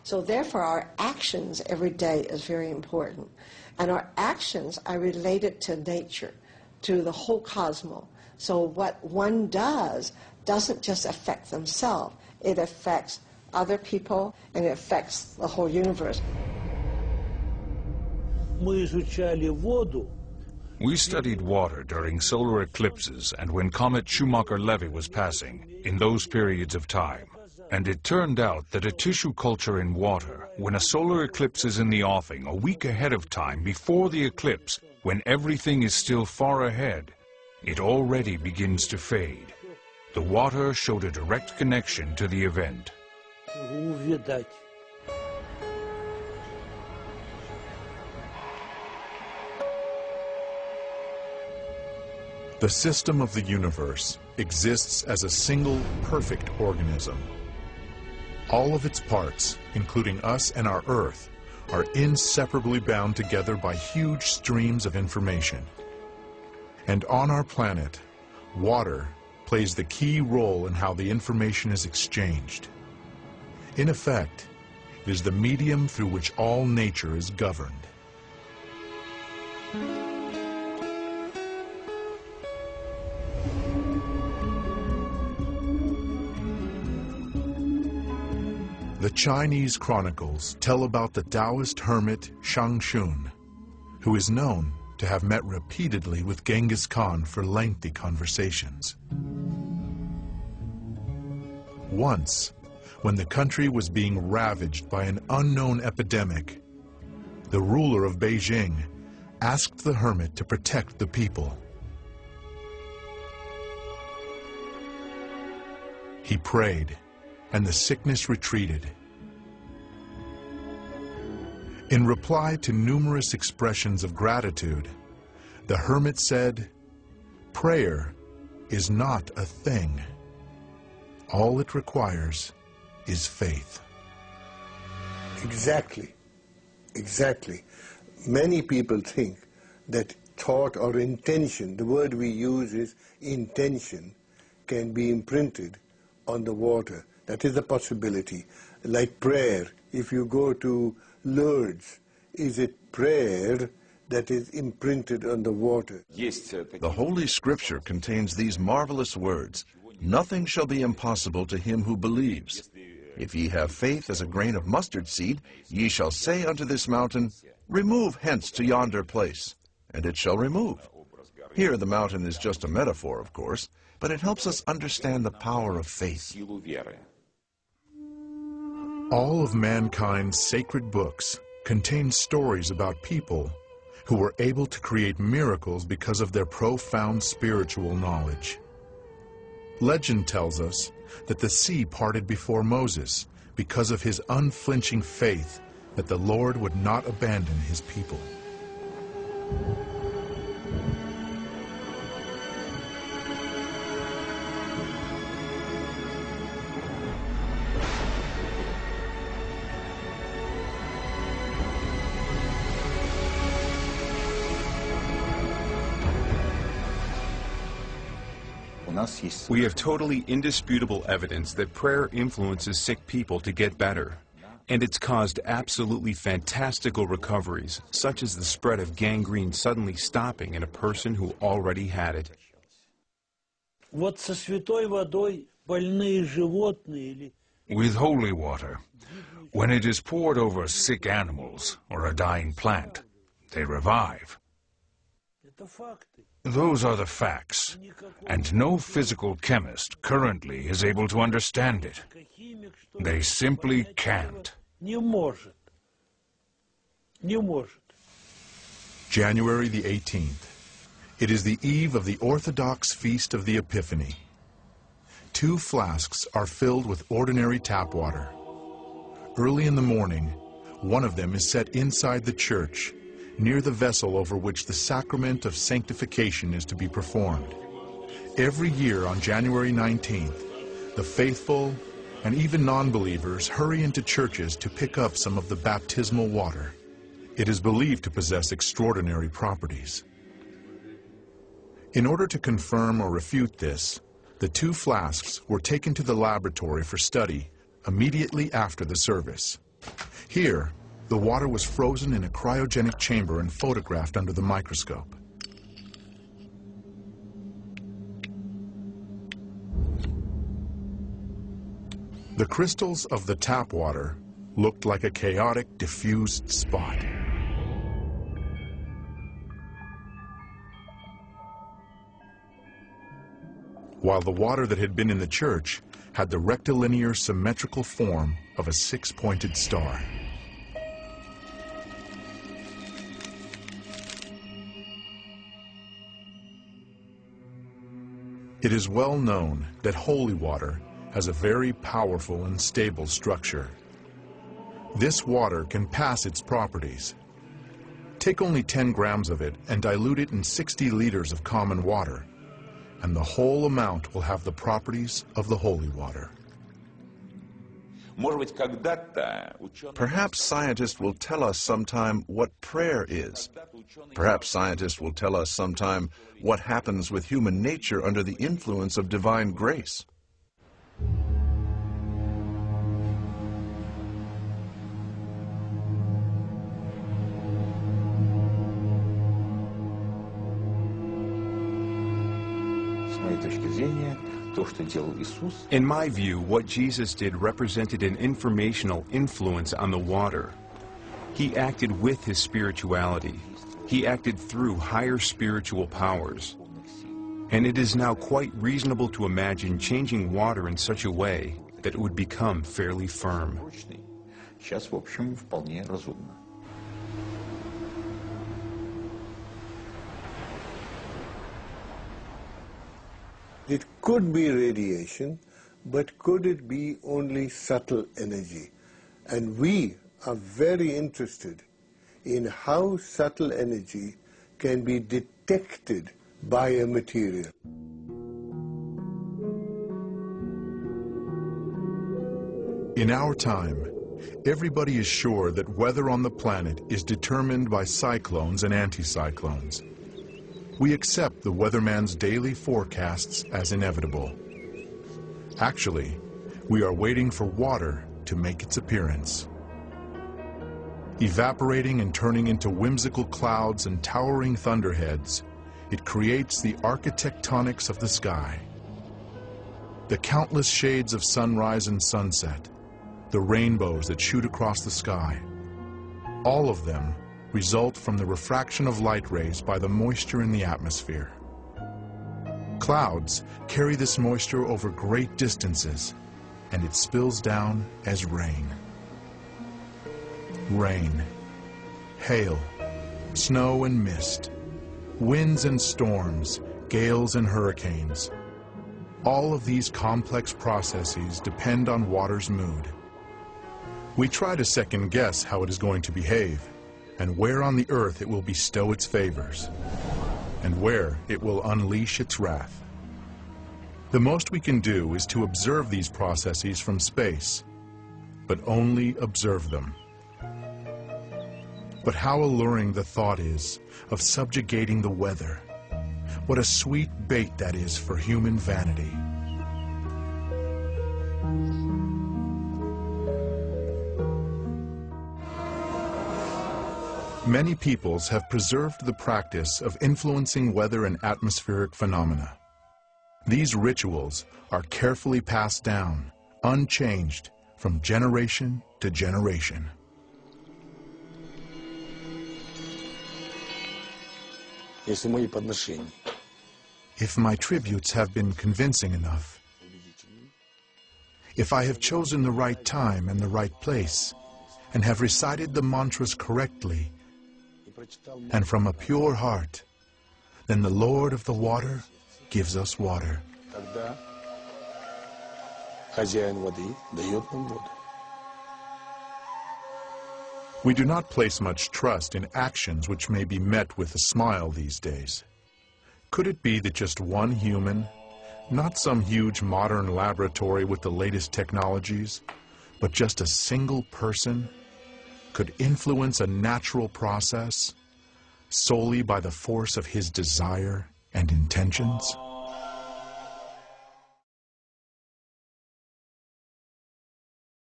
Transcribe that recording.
So therefore our actions every day is very important. And our actions are related to nature, to the whole cosmos. So what one does doesn't just affect themselves, it affects other people and it affects the whole universe. We studied water during solar eclipses and when comet Schumacher-Levy was passing, in those periods of time. And it turned out that a tissue culture in water, when a solar eclipse is in the offing a week ahead of time before the eclipse, when everything is still far ahead, it already begins to fade. The water showed a direct connection to the event. The system of the universe exists as a single, perfect organism. All of its parts, including us and our Earth, are inseparably bound together by huge streams of information. And on our planet, water plays the key role in how the information is exchanged. In effect, it is the medium through which all nature is governed. The Chinese chronicles tell about the Taoist hermit Shang Xun, who is known to have met repeatedly with Genghis Khan for lengthy conversations. Once, when the country was being ravaged by an unknown epidemic, the ruler of Beijing asked the hermit to protect the people. He prayed, and the sickness retreated. In reply to numerous expressions of gratitude, the hermit said, "Prayer is not a thing. All it requires is faith." Exactly. Exactly. Many people think that thought or intention, the word we use is intention, can be imprinted on the water. That is a possibility. Like prayer, if you go to Lourdes, is it prayer that is imprinted on the water? The Holy Scripture contains these marvelous words, "Nothing shall be impossible to him who believes. If ye have faith as a grain of mustard seed, ye shall say unto this mountain, Remove hence to yonder place, and it shall remove." Here the mountain is just a metaphor, of course, but it helps us understand the power of faith. All of mankind's sacred books contain stories about people who were able to create miracles because of their profound spiritual knowledge. Legend tells us that the sea parted before Moses because of his unflinching faith that the Lord would not abandon his people. We have totally indisputable evidence that prayer influences sick people to get better. And it's caused absolutely fantastical recoveries, such as the spread of gangrene suddenly stopping in a person who already had it. With holy water, when it is poured over sick animals or a dying plant, they revive. Those are the facts, and no physical chemist currently is able to understand it. They simply can't. January the 18th. It is the eve of the Orthodox Feast of the Epiphany. 2 flasks are filled with ordinary tap water. Early in the morning, one of them is set inside the church, near the vessel over which the sacrament of sanctification is to be performed. Every year on January 19th, the faithful and even non-believers hurry into churches to pick up some of the baptismal water. It is believed to possess extraordinary properties. In order to confirm or refute this, the 2 flasks were taken to the laboratory for study immediately after the service. Here, the water was frozen in a cryogenic chamber and photographed under the microscope. The crystals of the tap water looked like a chaotic, diffused spot. While the water that had been in the church had the rectilinear symmetrical form of a six-pointed star. It is well known that holy water has a very powerful and stable structure. This water can pass its properties. Take only 10 grams of it and dilute it in 60 liters of common water, and the whole amount will have the properties of the holy water. Perhaps scientists will tell us sometime what prayer is. Perhaps scientists will tell us sometime what happens with human nature under the influence of divine grace. In my view, what Jesus did represented an informational influence on the water. He acted with his spirituality. He acted through higher spiritual powers. And it is now quite reasonable to imagine changing water in such a way that it would become fairly firm. It could be radiation, but could it be only subtle energy? And we are very interested in how subtle energy can be detected by a material. In our time, everybody is sure that weather on the planet is determined by cyclones and anticyclones. We accept the weatherman's daily forecasts as inevitable. Actually, we are waiting for water to make its appearance. Evaporating and turning into whimsical clouds and towering thunderheads, it creates the architectonics of the sky. The countless shades of sunrise and sunset, the rainbows that shoot across the sky, all of them result from the refraction of light rays by the moisture in the atmosphere. Clouds carry this moisture over great distances, and it spills down as rain. Rain, hail, snow and mist, winds and storms, gales and hurricanes. All of these complex processes depend on water's mood. We try to second guess how it is going to behave, and where on the earth it will bestow its favors, and where it will unleash its wrath. The most we can do is to observe these processes from space, but only observe them. But how alluring the thought is of subjugating the weather. What a sweet bait that is for human vanity. Many peoples have preserved the practice of influencing weather and atmospheric phenomena. These rituals are carefully passed down, unchanged, from generation to generation. Если мои подношения If my tributes have been convincing enough, if I have chosen the right time and the right place, and have recited the mantras correctly, and from a pure heart, then the Lord of the water gives us water. тогда хозяин воды дает нам воду. We do not place much trust in actions which may be met with a smile these days. Could it be that just one human, not some huge modern laboratory with the latest technologies, but just a single person, could influence a natural process solely by the force of his desire and intentions?